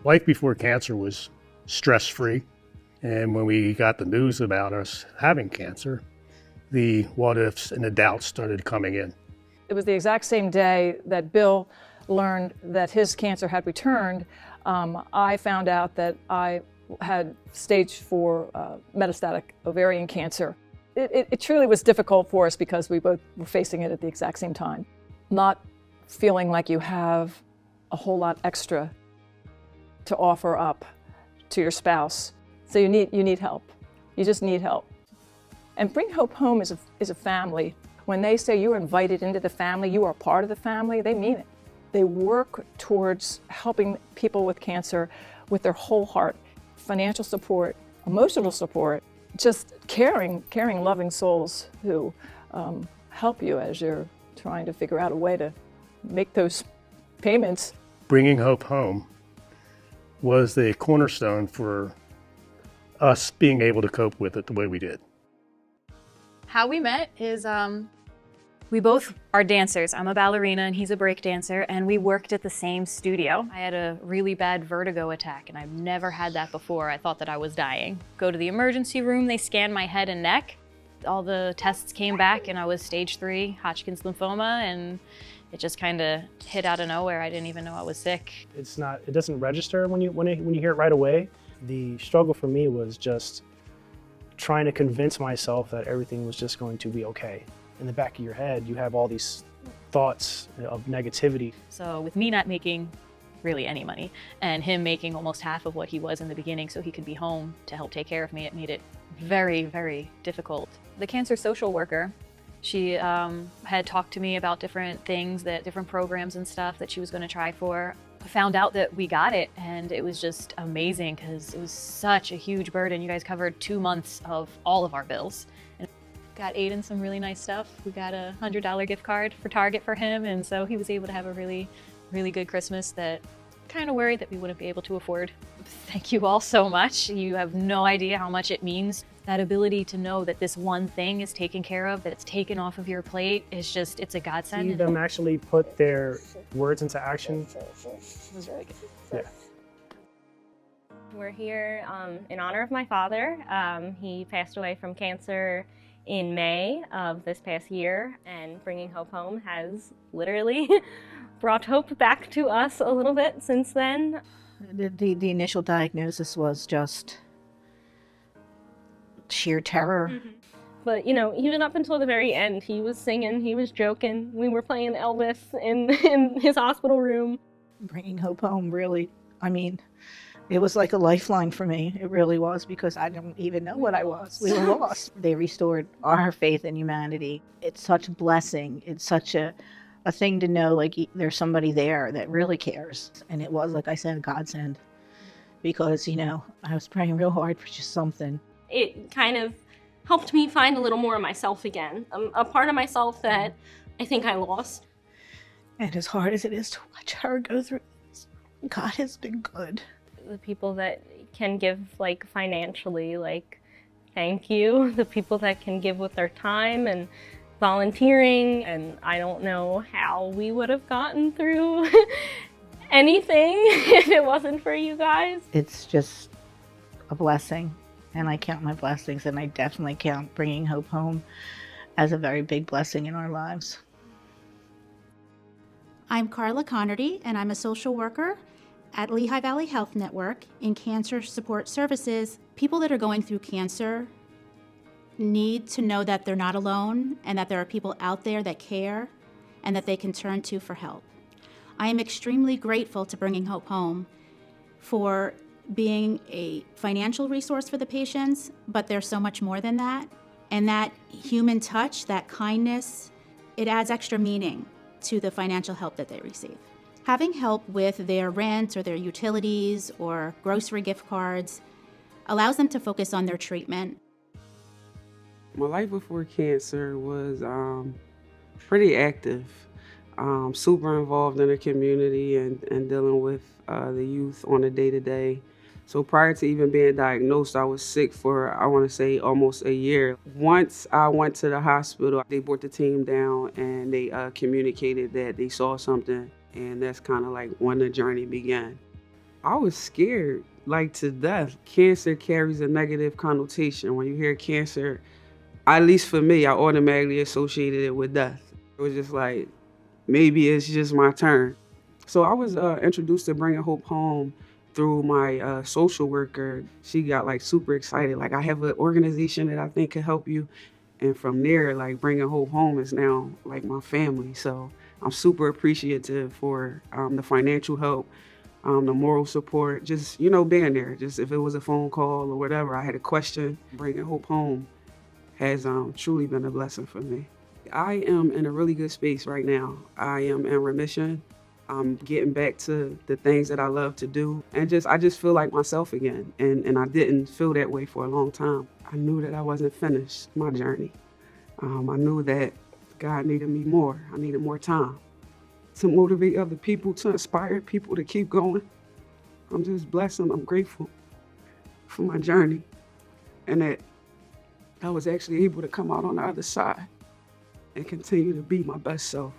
Life before cancer was stress-free, and when we got the news about us having cancer, the what ifs and the doubts started coming in. It was the exact same day that Bill learned that his cancer had returned. I found out that I had stage 4 metastatic ovarian cancer. It truly was difficult for us because we both were facing it at the exact same time. Not feeling like you have a whole lot extra to offer up to your spouse. So you need help. You just need help. And Bring Hope Home is a family. When they say you're invited into the family, you are part of the family, they mean it. They work towards helping people with cancer with their whole heart. Financial support, emotional support, just caring, loving souls who help you as you're trying to figure out a way to make those payments. Bringing Hope Home was the cornerstone for us being able to cope with it the way we did. How we met is we both are dancers. I'm a ballerina and he's a break dancer, and we worked at the same studio. I had a really bad vertigo attack and I've never had that before. I thought that I was dying. Go to the emergency room, they scanned my head and neck. All the tests came back and I was stage 3 Hodgkin's lymphoma, and it just kind of hit out of nowhere. I didn't even know I was sick. It doesn't register when you hear it right away. The struggle for me was just trying to convince myself that everything was just going to be okay. In the back of your head, you have all these thoughts of negativity. So with me not making really any money and him making almost half of what he was in the beginning so he could be home to help take care of me, it made it very, very difficult. The cancer social worker, she had talked to me about different things, different programs and stuff that she was going to try for. I found out that we got it, and it was just amazing because it was such a huge burden. You guys covered 2 months of all of our bills. And got Aiden some really nice stuff. We got a $100 gift card for Target for him, and so he was able to have a really, really good Christmas that kind of worried that we wouldn't be able to afford. Thank you all so much. You have no idea how much it means. That ability to know that this one thing is taken care of, that it's taken off of your plate, is just, it's a godsend. See them actually put their words into action. It was really good. Yeah. We're here in honor of my father. He passed away from cancer in May of this past year, and Bringing Hope Home has literally brought hope back to us a little bit since then. The initial diagnosis was just sheer terror. Mm-hmm. But, you know, even up until the very end, he was singing, he was joking. We were playing Elvis in his hospital room. Bringing Hope Home, really, I mean, it was like a lifeline for me. It really was, because I didn't even know what I was. We were lost. They restored our faith in humanity. It's such a blessing. It's such a thing to know, like, there's somebody there that really cares. And it was, like I said, a godsend, because, you know, I was praying real hard for just something. It kind of helped me find a little more of myself again, a part of myself that I think I lost. And as hard as it is to watch her go through this, God has been good. The people that can give, like, financially, like, thank you. The people that can give with their time and volunteering, and I don't know how we would have gotten through anything if it wasn't for you guys. It's just a blessing, and I count my blessings, and I definitely count Bringing Hope Home as a very big blessing in our lives. I'm Carla Connerty, and I'm a social worker at Lehigh Valley Health Network in Cancer Support Services. People that are going through cancer need to know that they're not alone, and that there are people out there that care and that they can turn to for help. I am extremely grateful to Bringing Hope Home for being a financial resource for the patients, but there's so much more than that. And that human touch, that kindness, it adds extra meaning to the financial help that they receive. Having help with their rent or their utilities or grocery gift cards allows them to focus on their treatment. My life before cancer was pretty active, super involved in the community and dealing with the youth on a day-to-day. So prior to even being diagnosed, I was sick for, I want to say, almost a year. Once I went to the hospital, they brought the team down and they communicated that they saw something, and that's kind of like when the journey began. I was scared, like to death. Cancer carries a negative connotation. When you hear cancer, at least for me, I automatically associated it with death. It was just like, maybe it's just my turn. So I was introduced to Bringing Hope Home through my social worker. She got like super excited. Like, I have an organization that I think can help you. And from there, like, Bringing Hope Home is now like my family. So I'm super appreciative for the financial help, the moral support, just, you know, being there. Just if it was a phone call or whatever, I had a question, Bringing Hope Home has truly been a blessing for me. I am in a really good space right now. I am in remission. I'm getting back to the things that I love to do. And I just feel like myself again. And I didn't feel that way for a long time. I knew that I wasn't finished my journey. I knew that God needed me more. I needed more time to motivate other people, to inspire people to keep going. I'm just blessed and I'm grateful for my journey and that I was actually able to come out on the other side and continue to be my best self.